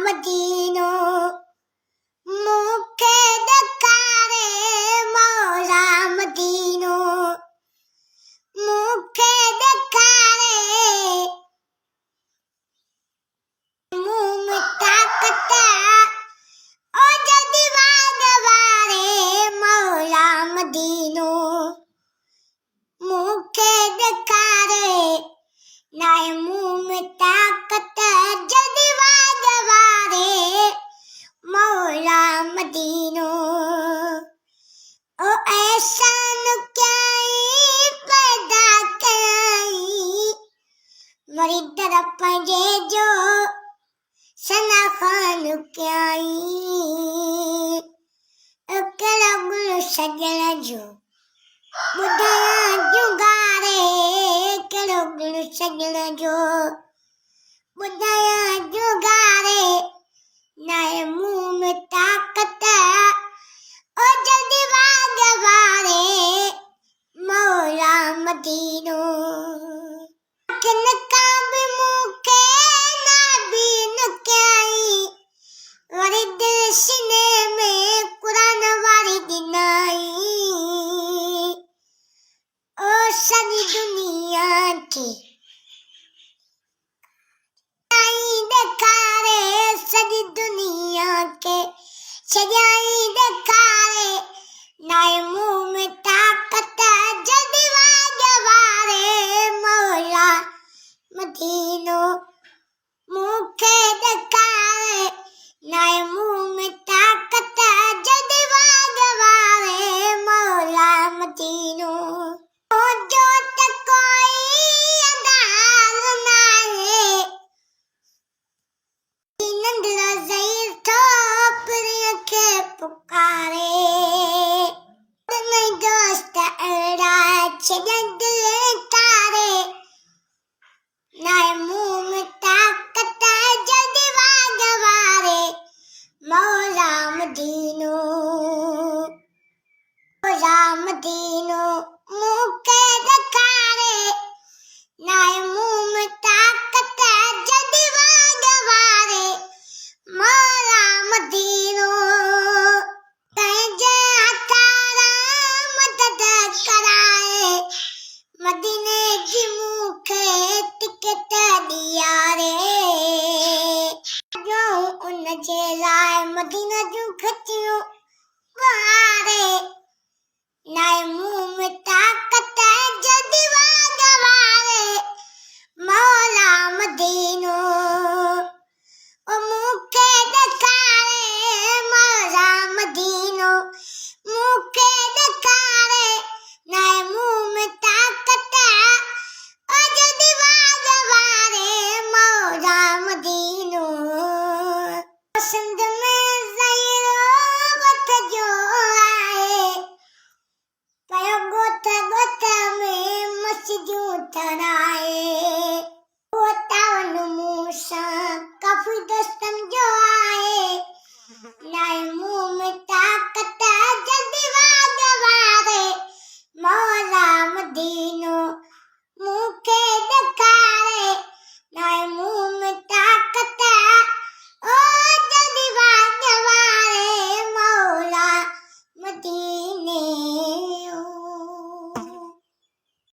मदीनो मूंखे ॾेखारे मौला मदीनो मूंखे ॾेखारे मुंहुं में ताक़त ओ जल्दी वारे मौला मदीनो मूंखे ॾेखारे नाए मुंहुं में ताक़त जल्दी वारे मौला मदीनो ओ एहसान कयई पैदा कयई वरी दर पंहिंजे जो सना खान कयई कहिड़ो गुल सजण जो ॿुधायां जुगारे कहिड़ो गुल सजण जो ॿुधायां जुगारे नाए मुंहुं में ताक़त ओ जल्दी वारे मौला मदीनो किन का बि मूंखे नाबीन कयई वरी दिल सीने में क़ुरान वारी ॾिनई ओ सॼी दुनिया खे ॾेखारे सॼी दुनिया खे सॼाई ॾेखारे नाए मुंहुं में ताक़त जल्दी वारे मौला मदीनो मूंखे ॾेखारे नाए मुंहुं में ताक़त जल्दी वारे मौला मदीनो जो त कोई अंदाज़ नाहे नंढड़ा ज़हीर थो प्रिय खे पुकारे दोस्त अहिड़ा छॾण दिल तारे नाए मुंहुं में ताक़त जल्दी वारे मौला मदीनो मूंखे ॾेखारे नाए मुंहुं में ताक़त जल्दी वारे मौला मदीनो पंहिंजे हथां मदद कराए मदीने जी मूंखे टिकट ॾियारे जो उन जे लाइ मदीना जूं खटियूं वारे नाए मुंहुं में ताक़त जल्दी वारे मौला मदीनो